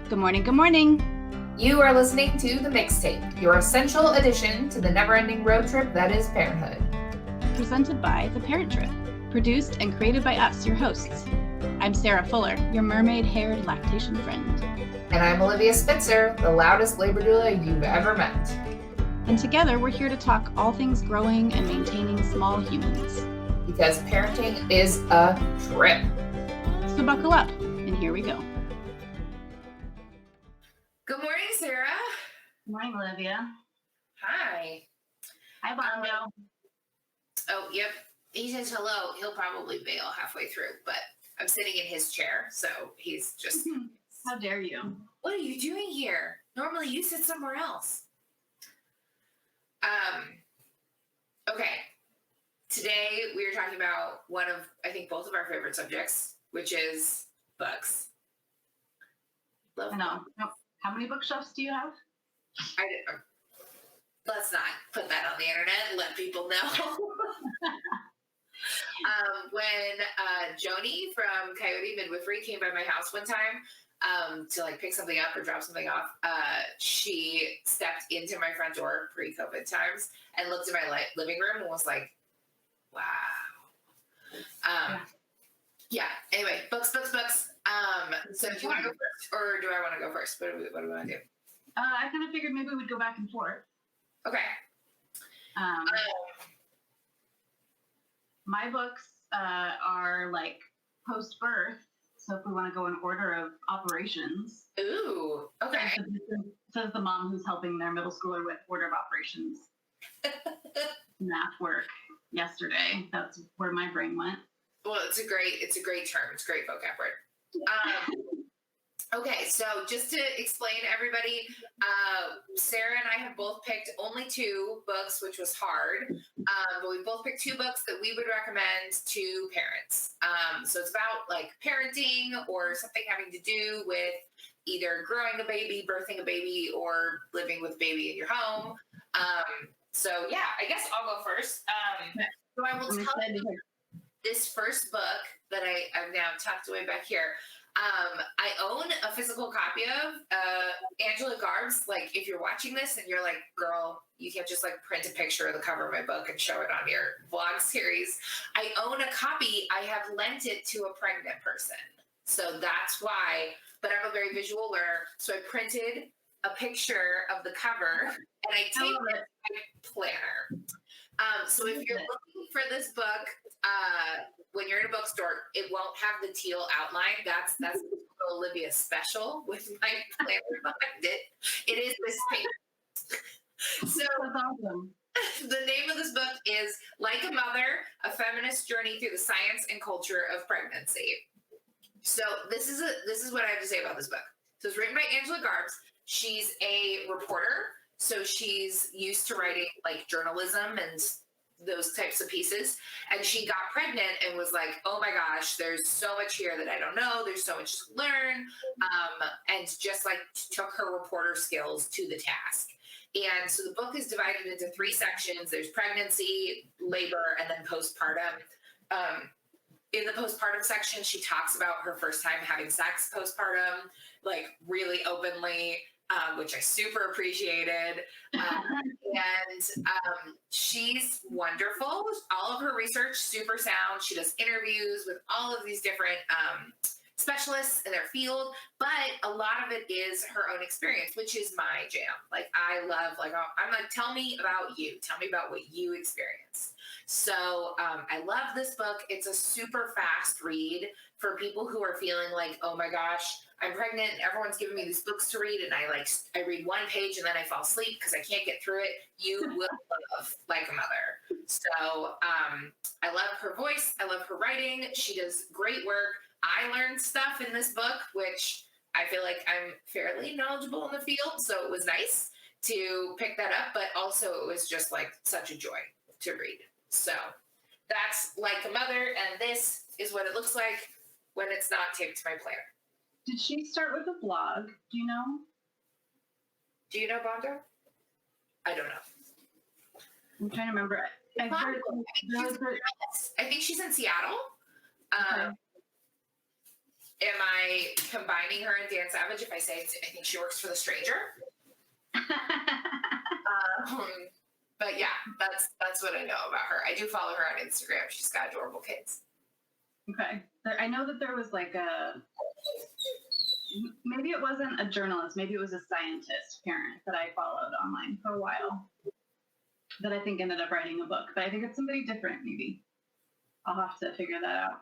Good morning, good morning. You are listening to The MixTape, your essential addition to the never-ending road trip that is parenthood. Presented by The Parent Trip, produced and created by us, your hosts. I'm Sarah Fuller, your mermaid-haired lactation friend. And I'm Olivia Spitzer, the loudest labor doula you've ever met. And together we're here to talk all things growing and maintaining small humans. Because parenting is a trip. So buckle up, and here we go. Good morning, Sarah. Good morning, Olivia. Hi. Hi, Bondo. Oh, yep. He says hello. He'll probably bail halfway through, but I'm sitting in his chair, so he's just... How dare you? What are you doing here? Normally you sit somewhere else. Okay. Today we are talking about one of, I think, both of our favorite subjects, which is books. Love. I know. How many bookshelves do you have? Let's not put that on the internet and let people know. When Joni from Coyote Midwifery came by my house one time to like pick something up or drop something off, she stepped into my front door pre-COVID times and looked at my living room and was like, wow. Yeah. Anyway, books. So do you want to go first or do I want to go first? What do we want to do? I kind of figured maybe we'd go back and forth. Okay. My books are like post-birth, so if we want to go in order of operations. Ooh, okay. Says the mom who's helping their middle schooler with order of operations math work yesterday. That's where my brain went. Well, it's a great term. It's a great vocab word. Okay, so just to explain everybody, Sarah and I have both picked only 2 books, which was hard, but we both picked 2 books that we would recommend to parents. So it's about like parenting or something having to do with either growing a baby, birthing a baby, or living with a baby in your home. So yeah, I guess I'll go first. So I will tell you this first book that I've now tucked away back here. I own a physical copy of Angela Garb's. Like, if you're watching this and you're like, girl, you can't just like print a picture of the cover of my book and show it on your vlog series. I own a copy. I have lent it to a pregnant person. So that's why, but I'm a very visual learner. So I printed a picture of the cover and I taped it to my planner. So if you're looking for this book, when you're in a bookstore, it won't have the teal outline. That's Olivia's special with my planner behind it. It is this page. So that's awesome. The name of this book is Like a Mother, A Feminist Journey Through the Science and Culture of Pregnancy. So this is what I have to say about this book. So it's written by Angela Garbs. She's a reporter. So she's used to writing like journalism and those types of pieces. And she got pregnant and was like, oh my gosh, there's so much here that I don't know. There's so much to learn. And just like took her reporter skills to the task. And so the book is divided into 3 sections. There's pregnancy, labor, and then postpartum. In the postpartum section, she talks about her first time having sex postpartum, like really openly, which I super appreciated. She's wonderful. All of her research, super sound. She does interviews with all of these different specialists in their field, but a lot of it is her own experience, which is my jam. Like I love, I'm like, tell me about you. Tell me about what you experienced. So I love this book. It's a super fast read for people who are feeling like, oh my gosh, I'm pregnant and everyone's giving me these books to read and I read 1 page and then I fall asleep because I can't get through it. You will love Like a Mother. So I love her voice. I love her writing. She does great work. I learned stuff in this book, which I feel like I'm fairly knowledgeable in the field. So it was nice to pick that up, but also it was just like such a joy to read. So that's Like a Mother. And this is what it looks like when it's not taped to my planner. Did she start with a blog? Do you know? Do you know Bondo? I don't know. I'm trying to remember. I think she's in Seattle. Okay. am I combining her and Dan Savage if I say I think she works for The Stranger? But yeah, that's what I know about her. I do follow her on Instagram. She's got adorable kids. Okay. I know that there was like maybe it wasn't a journalist, maybe it was a scientist parent that I followed online for a while that I think ended up writing a book, but I think it's somebody different maybe. I'll have to figure that out.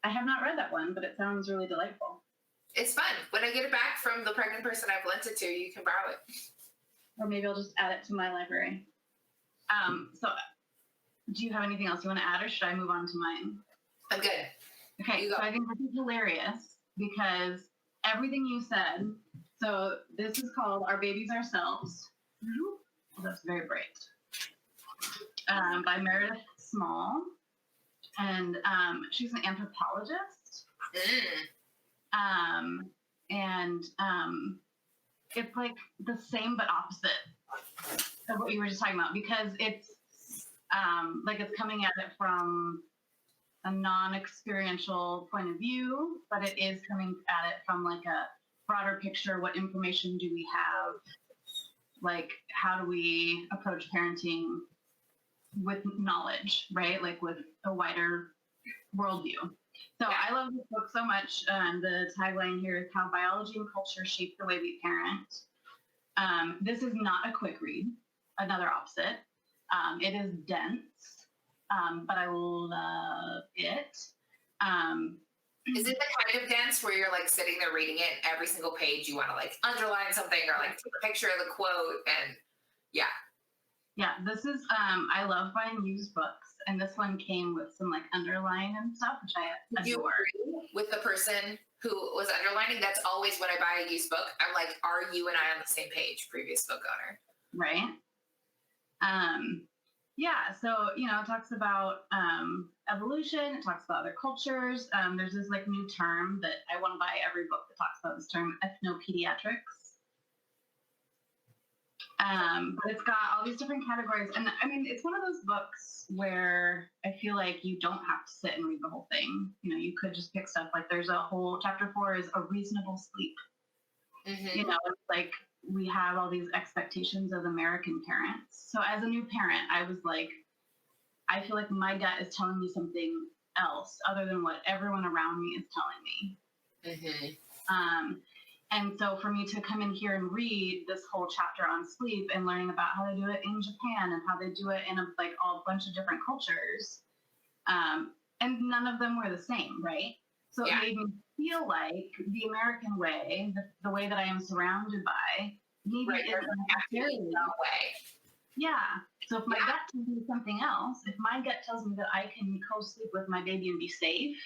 I have not read that one, but it sounds really delightful. It's fun. When I get it back from the pregnant person I've lent it to, you can borrow it. Or maybe I'll just add it to my library. So do you have anything else you want to add, or should I move on to mine? I'm good. Okay, so I think this is hilarious because everything you said, so this is called Our Babies Ourselves. Oh, that's very bright. By Meredith Small. And she's an anthropologist. And it's like the same but opposite of what you were just talking about, because it's like it's coming at it from a non-experiential point of view, but it is coming at it from like a broader picture. What information do we have? Like, how do we approach parenting with knowledge, right? Like with a wider worldview. So I love this book so much. The tagline here is How Biology and Culture Shape the Way We Parent. This is not a quick read, another opposite. It is dense, but I love it. Is it the kind of dense where you're like sitting there reading it, every single page you want to like underline something or like take a picture of the quote and yeah. Yeah, this is, I love buying used books, and this one came with some like underline and stuff, which I adore. Do you agree with the person who was underlining? That's always when I buy a used book. I'm like, are you and I on the same page, previous book owner? Right. Yeah, so, you know, it talks about evolution, it talks about other cultures. There's this like new term that I want to buy every book that talks about this term, ethnopediatrics. But it's got all these different categories. And I mean, it's one of those books where I feel like you don't have to sit and read the whole thing. You know, you could just pick stuff. Like there's a whole chapter 4 is a reasonable sleep. Mm-hmm. You know, it's like we have all these expectations as American parents. So as a new parent, I was like, I feel like my gut is telling me something else other than what everyone around me is telling me. Mm-hmm. And so for me to come in here and read this whole chapter on sleep and learning about how they do it in Japan and how they do it in a bunch of different cultures, and none of them were the same, right? So it made me feel like the American way, the way that I am surrounded by, maybe isn't necessarily that way. Yeah. So if my gut tells me something else, if my gut tells me that I can co-sleep with my baby and be safe,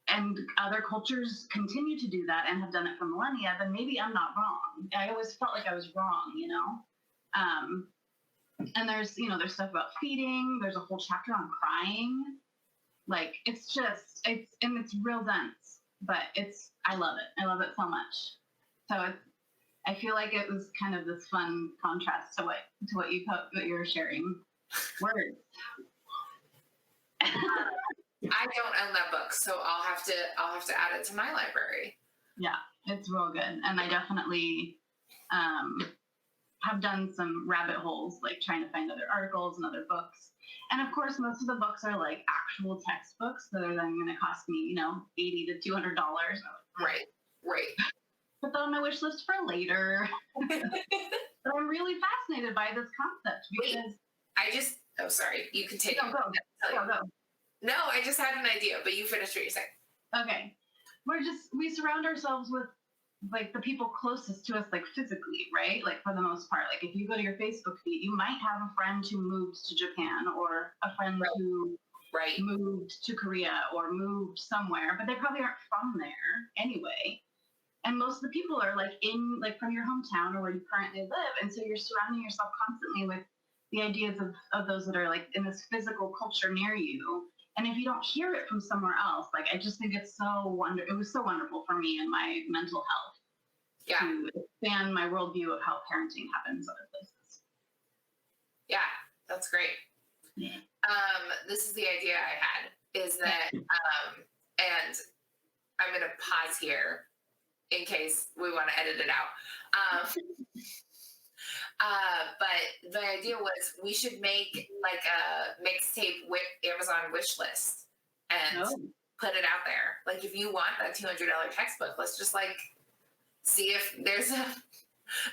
and other cultures continue to do that and have done it for millennia, then maybe I'm not wrong. I always felt like I was wrong, you know? And there's, you know, there's stuff about feeding. There's a whole chapter on crying. Like, it's real dense, but I love it. I love it so much. So I feel like it was kind of this fun contrast to what you were sharing. Words. I don't own that book, so I'll have to add it to my library. Yeah, it's real good, and I definitely have done some rabbit holes, like trying to find other articles and other books. And of course, most of the books are like actual textbooks that are then going to cost me, you know, $80 to $200. Right. Put that on my wish list for later. But I'm really fascinated by this concept because oh, sorry, you continue. No, go. No, I just had an idea, but you finished what you're saying. Okay. We surround ourselves with like the people closest to us, like physically, right? Like for the most part, like if you go to your Facebook feed, you might have a friend who moved to Japan or a friend who moved to Korea or moved somewhere, but they probably aren't from there anyway. And most of the people are like from your hometown or where you currently live. And so you're surrounding yourself constantly with the ideas of those that are like in this physical culture near you. And if you don't hear it from somewhere else, like I just think it's it was so wonderful for me and my mental health to expand my worldview of how parenting happens other places. Yeah, that's great. Yeah. This is the idea I had is that, I'm going to pause here in case we want to edit it out. But the idea was we should make like a mixtape Amazon wish list and put it out there. Like if you want that $200 textbook, let's just like see if there's a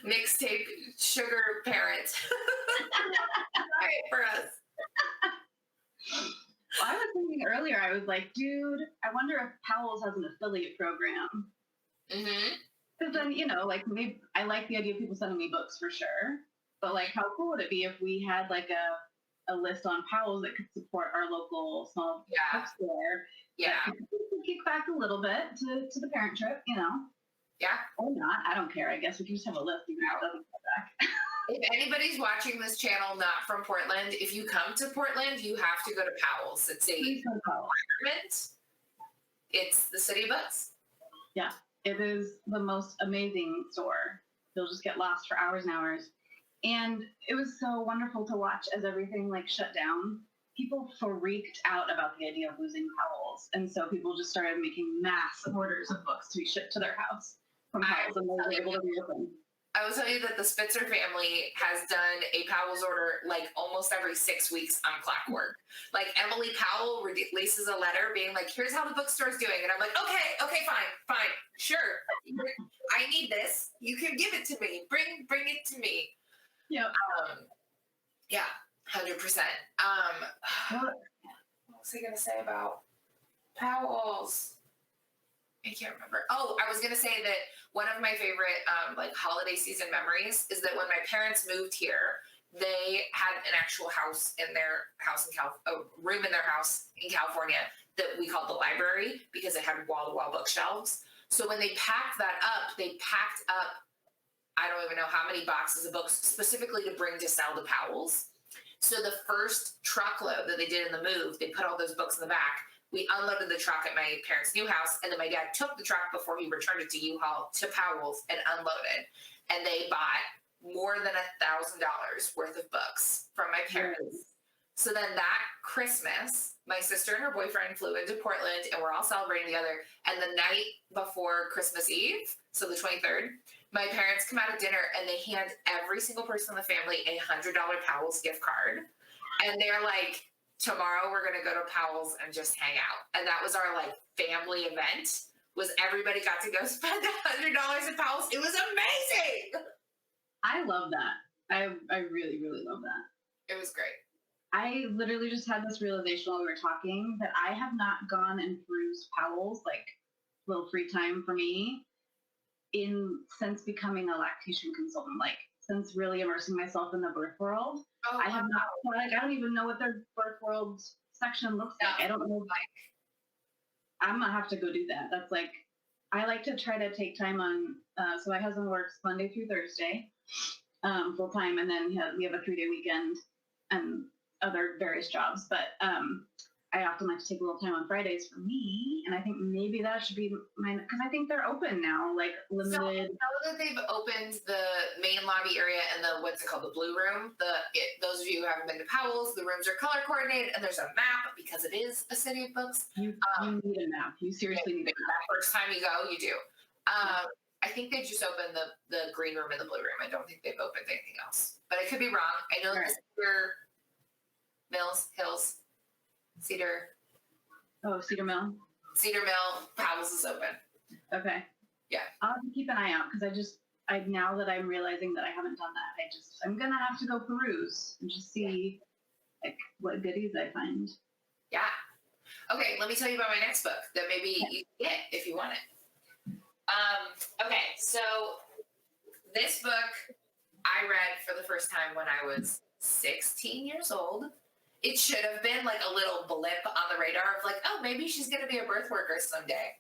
mixtape sugar parent for us. Well, I was thinking earlier, I was like, dude, I wonder if Powell's has an affiliate program. Because then, you know, like maybe I like the idea of people sending me books for sure. But like, how cool would it be if we had like a list on Powell's that could support our local small bookstore? Yeah. Kick back a little bit to the parent trip, you know? Yeah. Or not. I don't care. I guess we can just have a list even if it doesn't come back. If anybody's watching this channel not from Portland, if you come to Portland, you have to go to Powell's. It's a requirement. It's the city of books. Yeah. It is the most amazing store. You'll just get lost for hours and hours. And it was so wonderful to watch as everything like shut down. People freaked out about the idea of losing Powell's. And so people just started making mass orders of books to be shipped to their house from Powell's, and they were able to reopen. I will tell you that the Spitzer family has done a Powell's order like almost every 6 weeks on clockwork. Like Emily Powell releases a letter being like, here's how the bookstore's doing. And I'm like, okay, fine, sure. I need this. You can give it to me. Bring it to me. Yeah. Yeah, 100%. What was I going to say about Powell's? I can't remember. Oh, I was going to say that one of my favorite like holiday season memories is that when my parents moved here, they had an actual house in their house a room in their house in California that we called the library because it had wall-to-wall bookshelves. So when they packed that up, they packed up, I don't even know how many boxes of books specifically to bring to sell to Powell's. So the first truckload that they did in the move, they put all those books in the back. We unloaded the truck at my parents' new house, and then my dad took the truck before he returned it to U-Haul to Powell's and unloaded. And they bought more than $1,000 worth of books from my parents. So then that Christmas, my sister and her boyfriend flew into Portland, and we're all celebrating together. And the night before Christmas Eve, so the 23rd, my parents come out of dinner, and they hand every single person in the family a $100 Powell's gift card. And they're like, tomorrow we're going to go to Powell's and just hang out. And that was our like family event, was everybody got to go spend $100 at Powell's. It was amazing. I love that. I really, really love that. It was great. I literally just had this realization while we were talking that I have not gone and perused Powell's, like little free time for me, since becoming a lactation consultant, like since really immersing myself in the birth world. Oh, I have not, like, I don't even know what their birth world section looks like. I don't know. Like, I'm gonna have to go do that. That's like, I like to try to take time on. So my husband works Monday through Thursday, full time, and then we have a 3-day weekend and other various jobs. But I often like to take a little time on Fridays for me, and I think maybe that should be mine, because I think they're open now, like limited. So I know that they've opened the main lobby area and the, what's it called, the blue room. Those of you who haven't been to Powell's, the rooms are color coordinated, and there's a map because it is a city of books. You need a map. You seriously need a map. That first time you go, you do. I think they just opened the green room and the blue room. I don't think they've opened anything else, but I could be wrong. I know this Hills, Cedar Mill. Cedar Mill, Powell's is open. Okay. Yeah. I'll have to keep an eye out, because now that I'm realizing that I haven't done that, I'm gonna have to go peruse and just see like what goodies I find. Yeah. Okay, let me tell you about my next book that maybe you can get if you want it. Okay, so this book I read for the first time when I was 16 years old. It should have been like a little blip on the radar of like, oh, maybe she's going to be a birth worker someday.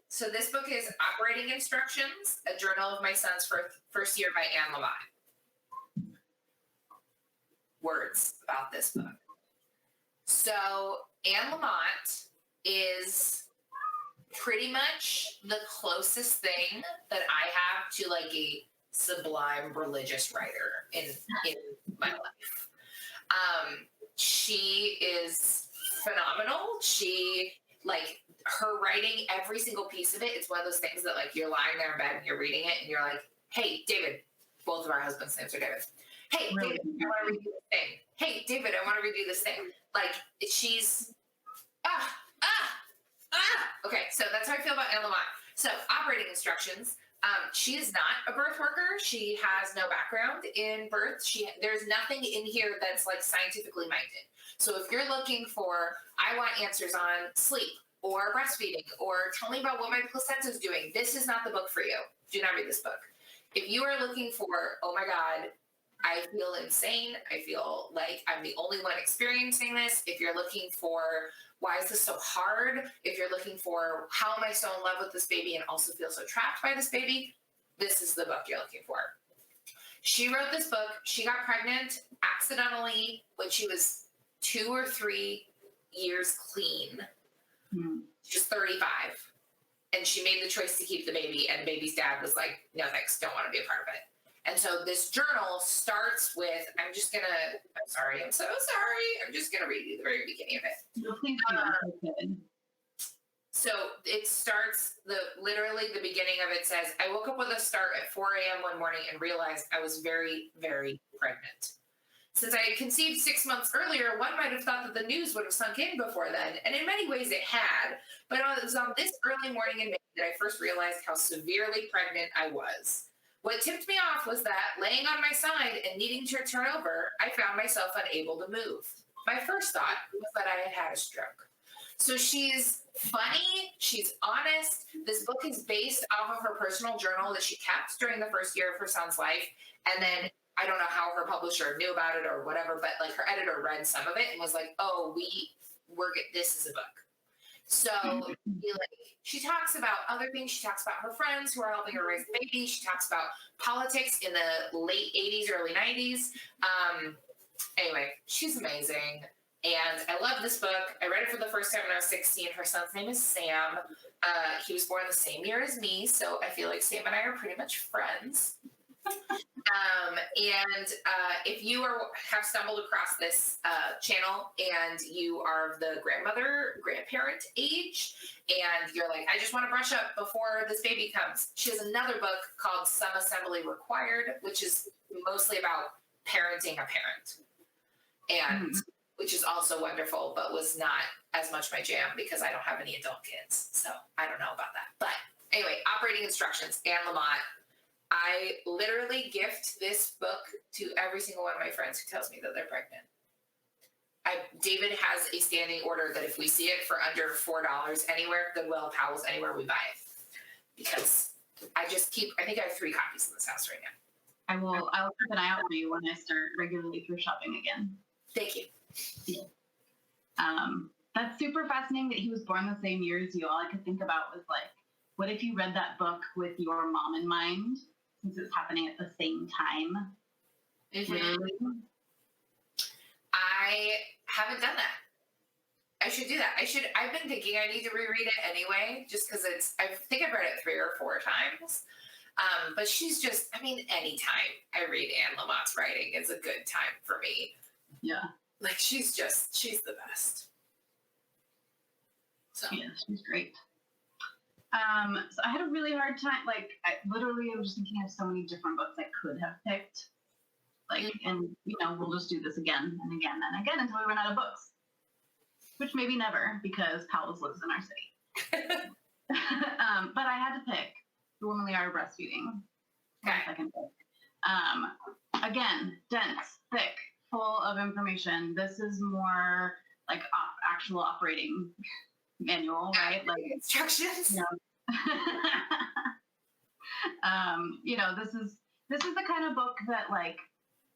So this book is Operating Instructions, a journal of my son's first year by Anne Lamott. Words about this book. So Anne Lamott is pretty much the closest thing that I have to like a sublime religious writer in my life. She is phenomenal. She like her writing, every single piece of it, it's one of those things that like you're lying there in bed and you're reading it and you're like, hey, David, both of our husbands' names are David. Hey, Really? David, I want to redo this thing. Hey, David, I want to redo this thing. Like she's, Okay, so that's how I feel about Anne Lamott. So operating instructions. She is not a birth worker. She has no background in birth. There's nothing in here that's like scientifically minded. So if you're looking for, I want answers on sleep or breastfeeding, or tell me about what my placenta is doing, this is not the book for you. Do not read this book. If you are looking for, oh my God, I feel insane, I feel like I'm the only one experiencing this. If you're looking for, why is this so hard? If you're looking for, how am I so in love with this baby and also feel so trapped by this baby, this is the book you're looking for. She wrote this book. She got pregnant accidentally when she was 2 or 3 years clean. She's 35. And she made the choice to keep the baby, and the baby's dad was like, no thanks, don't want to be a part of it. And so this journal starts with, I'm just so sorry, I'm just going to read you the very beginning of it. No, please do. So it starts, literally the beginning of it says, I woke up with a start at 4 a.m. one morning and realized I was very, very pregnant. Since I had conceived 6 months earlier, one might have thought that the news would have sunk in before then, and in many ways it had, but it was on this early morning in May that I first realized how severely pregnant I was. What tipped me off was that, laying on my side and needing to turn over, I found myself unable to move. My first thought was that I had had a stroke. So she's funny, she's honest. This book is based off of her personal journal that she kept during the first year of her son's life, and then I don't know how her publisher knew about it or whatever, but like her editor read some of it and was like, oh, this is a book. So she talks about other things. She talks about her friends who are helping her raise the baby. She talks about politics in the late 80s, early 90s. Anyway, she's amazing. And I love this book. I read it for the first time when I was 16. Her son's name is Sam. He was born the same year as me. So I feel like Sam and I are pretty much friends. If you have stumbled across this channel and you are the grandparent age, and you're like, I just want to brush up before this baby comes, she has another book called Some Assembly Required, which is mostly about parenting a parent, and which is also wonderful, but was not as much my jam because I don't have any adult kids, so I don't know about that. But anyway, operating instructions, Anne Lamott. I literally gift this book to every single one of my friends who tells me that they're pregnant. David has a standing order that if we see it for under $4 anywhere, Goodwill, Powell's, anywhere, we buy it. Because I think I have 3 copies in this house right now. I'll keep an eye out for you when I start regularly thrift shopping again. Thank you. Yeah. That's super fascinating that he was born the same year as you. All I could think about was like, what if you read that book with your mom in mind? Since it's happening at the same time. Mm-hmm. I haven't done that. I should do that. I've been thinking I need to reread it anyway, just because I think I've read it 3 or 4 times. But she's just, anytime I read Anne Lamott's writing, it's a good time for me. Yeah. Like she's the best. So. Yeah, she's great. So I had a really hard time, I was just thinking of so many different books I could have picked, and, we'll just do this again and again and again until we run out of books, which maybe never, because Powell's lives in our city. But I had to pick The Womanly Art of Breastfeeding. Okay. Second book. Again, dense, thick, full of information. This is more like actual operating manual, right? Like instructions. This is the kind of book that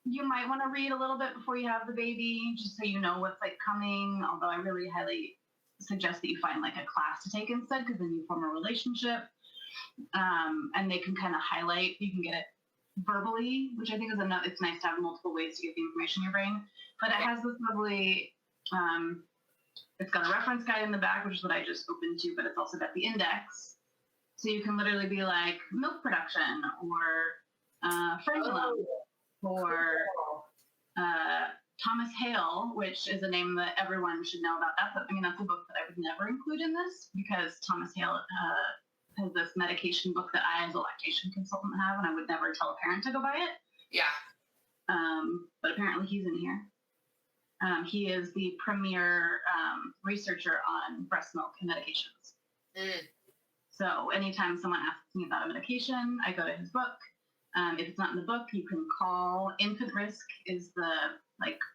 you might want to read a little bit before you have the baby, just so you know what's coming. Although I really highly suggest that you find a class to take instead, because then you form a relationship, and they can kind of highlight. You can get it verbally, which I think is it's nice to have multiple ways to get the information in your brain. But it has this lovely. It's got a reference guide in the back, which is what I just opened to, but it's also got the index. So you can literally be like milk production or frenulum or Thomas Hale, which is a name that everyone should know about. That's a book that I would never include in this because Thomas Hale has this medication book that I, as a lactation consultant, have, and I would never tell a parent to go buy it. Yeah. But apparently he's in here. He is the premier researcher on breast milk and medications. So anytime someone asks me about a medication, I go to his book. If it's not in the book, you can call. Infant Risk is the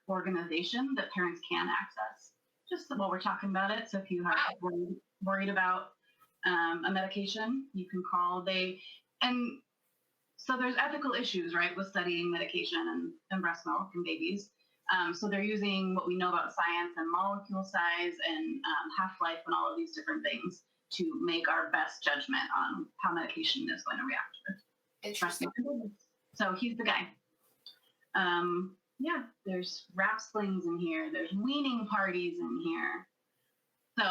organization that parents can access, just while we're talking about it. So if you are worried about a medication, you can call. So there's ethical issues, right, with studying medication and breast milk in babies. So they're using what we know about science and molecule size and half-life and all of these different things to make our best judgment on how medication is going to react with. Interesting. So he's the guy. Yeah, there's wrap slings in here. There's weaning parties in here. So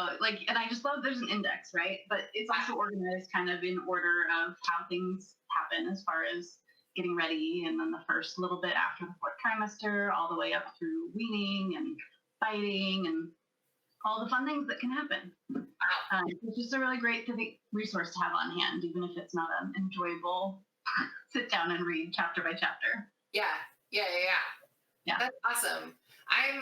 and I just love there's an index, right? But it's also organized kind of in order of how things happen as far as getting ready, and then the first little bit after the 4th trimester, all the way up through weaning and fighting and all the fun things that can happen. It's just a really great resource to have on hand, even if it's not an enjoyable sit down and read chapter by chapter. Yeah. That's awesome. I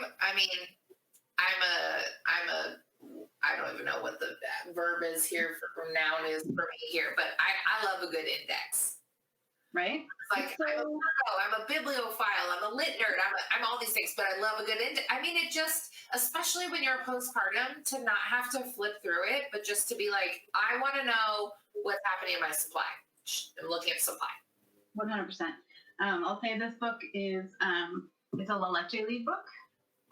don't even know what the verb is here for noun is for me here, but I love a good index. Right? Like, I'm a bibliophile, I'm a lit nerd, I'm all these things, but I love a good index. It just, especially when you're postpartum, to not have to flip through it, but just to be like, I want to know what's happening in my supply. I'm looking at supply. 100%. I'll say this book is, it's a La Leche League book.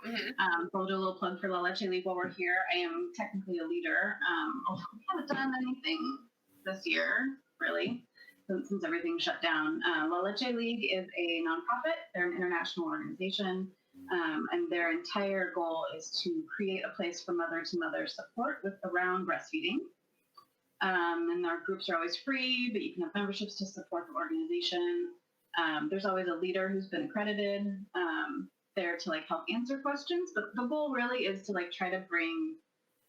Mm-hmm. So I'll do a little plug for La Leche League while we're here. I am technically a leader. Although we haven't done anything this year, really, since everything shut down. La Leche League is a nonprofit. They're an international organization. And their entire goal is to create a place for mother-to-mother support around breastfeeding. And our groups are always free, but you can have memberships to support the organization. There's always a leader who's been accredited there to help answer questions. But the goal really is to try to bring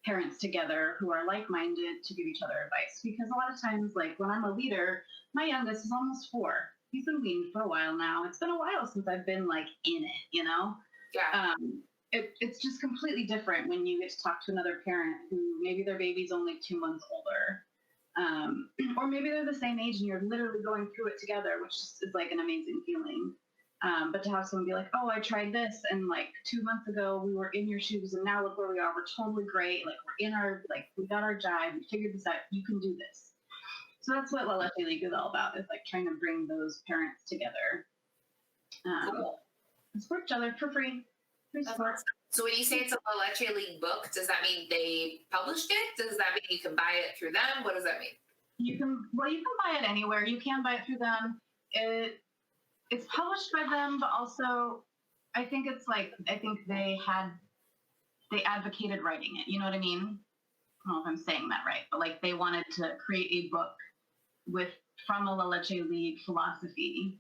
parents together who are like-minded to give each other advice. Because a lot of times, when I'm a leader, my youngest is almost 4. He's been weaned for a while now. It's been a while since I've been in it, Yeah. It's just completely different when you get to talk to another parent who maybe their baby's only 2 months older. Or maybe they're the same age and you're literally going through it together, which is an amazing feeling. But to have someone be like, oh, I tried this, and 2 months ago we were in your shoes, and now look where we are. We're totally great. We're in our, we got our jive. We figured this out. You can do this. So that's what La Leche League is all about, is trying to bring those parents together. Cool. And support each other for free. Free support. Awesome. So when you say it's a La Leche League book, does that mean they published it? Does that mean you can buy it through them? What does that mean? You can buy it anywhere. You can buy it through them. It's published by them, but also I think they advocated writing it. You know what I mean? I don't know if I'm saying that right, but they wanted to create a book from a La Leche League philosophy.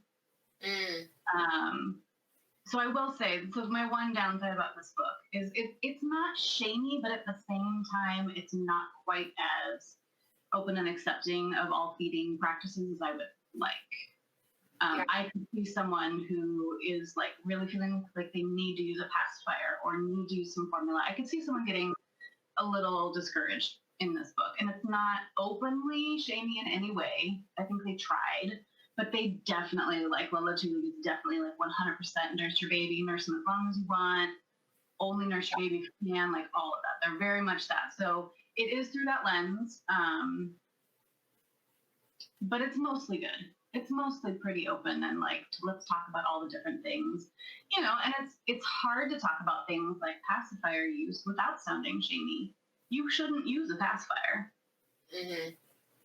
So I will say, so my one downside about this book is it's not shamey, but at the same time, it's not quite as open and accepting of all feeding practices as I would like. I could see someone who is really feeling like they need to use a pacifier or need to use some formula. I could see someone getting a little discouraged in this book, and it's not openly shamey in any way. I think they tried, but they definitely La Leche League is definitely 100% nurse your baby, nurse them as long as you want, only nurse your baby if you can, all of that. They're very much that. So it is through that lens, but it's mostly good. It's mostly pretty open and let's talk about all the different things, and it's hard to talk about things like pacifier use without sounding shamey. You shouldn't use a pacifier. Mm-hmm.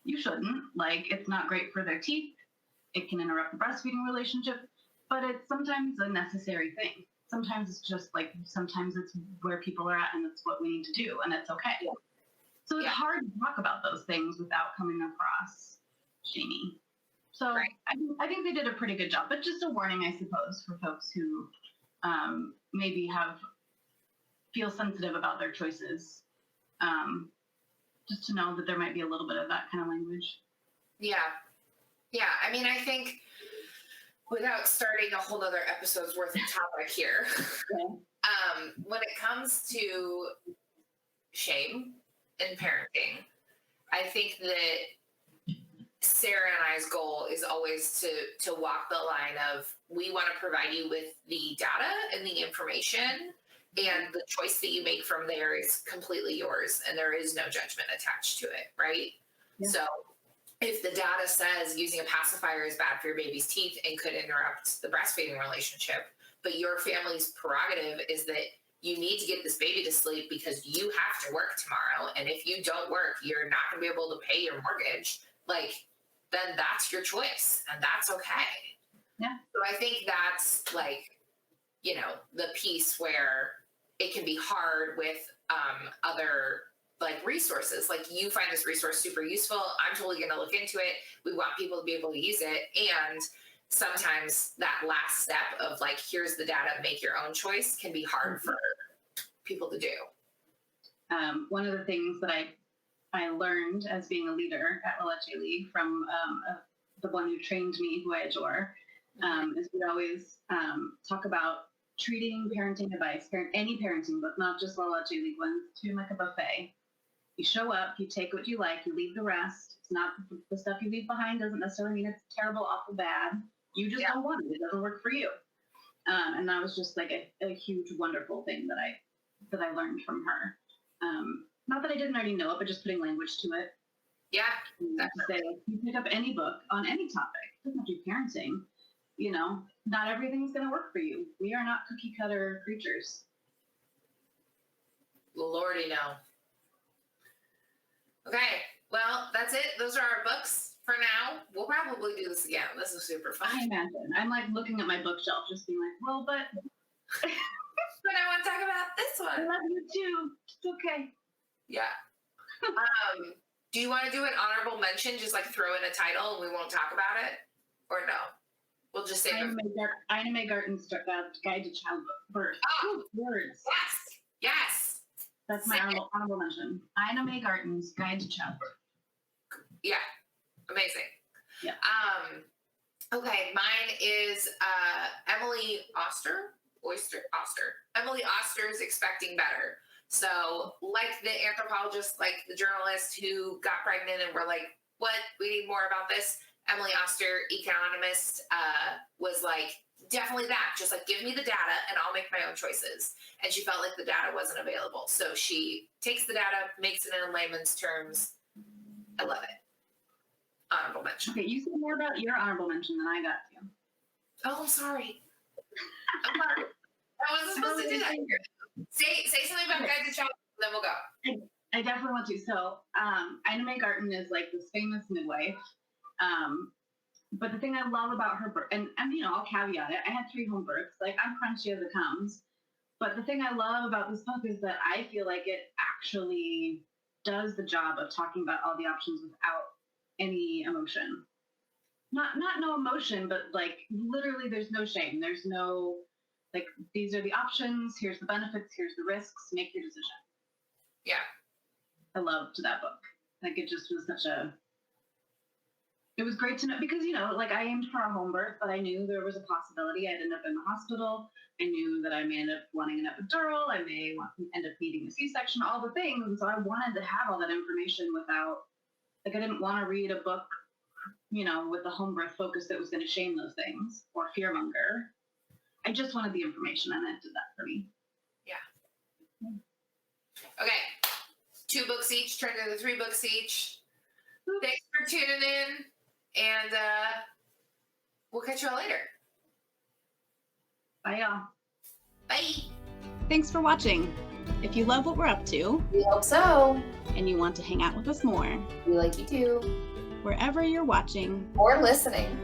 You shouldn't. It's not great for their teeth. It can interrupt the breastfeeding relationship, but it's sometimes a necessary thing. Sometimes it's just sometimes it's where people are at and it's what we need to do, and it's okay. Yeah. So it's hard to talk about those things without coming across shamey. So right. I think they did a pretty good job, but just a warning, I suppose, for folks who maybe feel sensitive about their choices. Just to know that there might be a little bit of that kind of language. Yeah. Yeah. I mean, I think without starting a whole other episode's worth of topic here, when it comes to shame in parenting, I think that Sarah and I's goal is always to walk the line of, we want to provide you with the data and the information, and the choice that you make from there is completely yours, and there is no judgment attached to it, right? Yeah. So if the data says using a pacifier is bad for your baby's teeth and could interrupt the breastfeeding relationship, but your family's prerogative is that you need to get this baby to sleep because you have to work tomorrow, and if you don't work, you're not going to be able to pay your mortgage, like, then that's your choice, and that's okay. Yeah. So I think that's, like, you know, the piece where it can be hard with other, like, resources. Like, you find this resource super useful. I'm totally going to look into it. We want people to be able to use it. And sometimes that last step of, like, here's the data, make your own choice, can be hard for people to do. One of the things that I learned as being a leader at La Leche League from the one who trained me, who I adore, is we always talk about treating parenting advice, any parenting book, not just La Leche League ones, to like a buffet. You show up, you take what you like, you leave the rest. It's not the stuff you leave behind doesn't necessarily mean it's terrible, awful, bad. You just don't want it. It doesn't work for you. And that was just like a huge, wonderful thing that I learned from her. Not that I didn't already know it, but just putting language to it. Yeah. To say, you pick up any book on any topic, it doesn't have to be parenting. You know, not everything's going to work for you. We are not cookie cutter creatures. Lordy, no. Okay, well, that's it. Those are our books for now. We'll probably do this again. This is super fun. I imagine. I'm like looking at my bookshelf, just being like, well, but but I want to talk about this one. I love you too. It's okay. Yeah. Do you want to do an honorable mention? Just like throw in a title and we won't talk about it, or no? We'll just say Ina May Garten's Guide to Childbirth. Oh, words. Yes. That's my honorable mention. Ina May Garten's Guide to Childbirth. Yeah. Amazing. Yeah. Okay, mine is Emily Emily Oster's Expecting Better. So, like the anthropologist, like the journalist who got pregnant and were like, what? We need more about this. Emily Oster, economist, was like, definitely that. Just like, give me the data and I'll make my own choices. And she felt like the data wasn't available. So she takes the data, makes it in layman's terms. I love it. Honorable mention. Okay, you said more about your honorable mention than I got to. Oh, I'm sorry. I wasn't supposed to do that. Say something about Guide to Child, then we'll go. I definitely want to. So, Ina May Garten is like this famous midwife. But the thing I love about her birth, and you know, I'll caveat it, I had 3 home births. Like, I'm crunchy as it comes. But the thing I love about this book is that I feel like it actually does the job of talking about all the options without any emotion. Not no emotion, but like literally there's no shame. There's no, like, these are the options, here's the benefits, here's the risks, make your decision. Yeah. I loved that book. Like, it just was it was great to know, because, you know, like, I aimed for a home birth, but I knew there was a possibility I'd end up in the hospital. I knew that I may end up wanting an epidural. I may end up needing a C-section, all the things. And so I wanted to have all that information without, like, I didn't want to read a book, you know, with the home birth focus that was going to shame those things or fearmonger. I just wanted the information, and it did that for me. Yeah. Okay. 2 books each turned into 3 books each. Oops. Thanks for tuning in. And we'll catch you all later. Bye, y'all. Bye. Thanks for watching. If you love what we're up to, we hope so, and you want to hang out with us more, we like you too. Wherever you're watching or listening,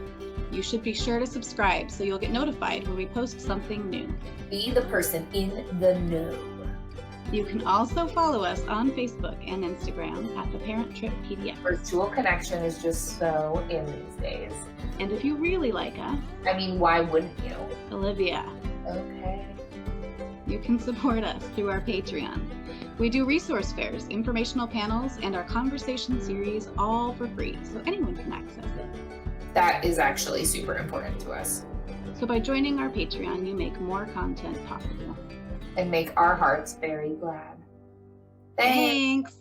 you should be sure to subscribe so you'll get notified when we post something new. Be the person in the know. You can also follow us on Facebook and Instagram at The Parent Trip PDF. Virtual connection is just so in these days. And if you really like us, I mean, why wouldn't you? Olivia. Okay. you can support us through our Patreon. We do resource fairs, informational panels, and our conversation series all for free, so anyone can access it. That is actually super important to us. So by joining our Patreon, you make more content possible. And make our hearts very glad. Thanks. Thanks.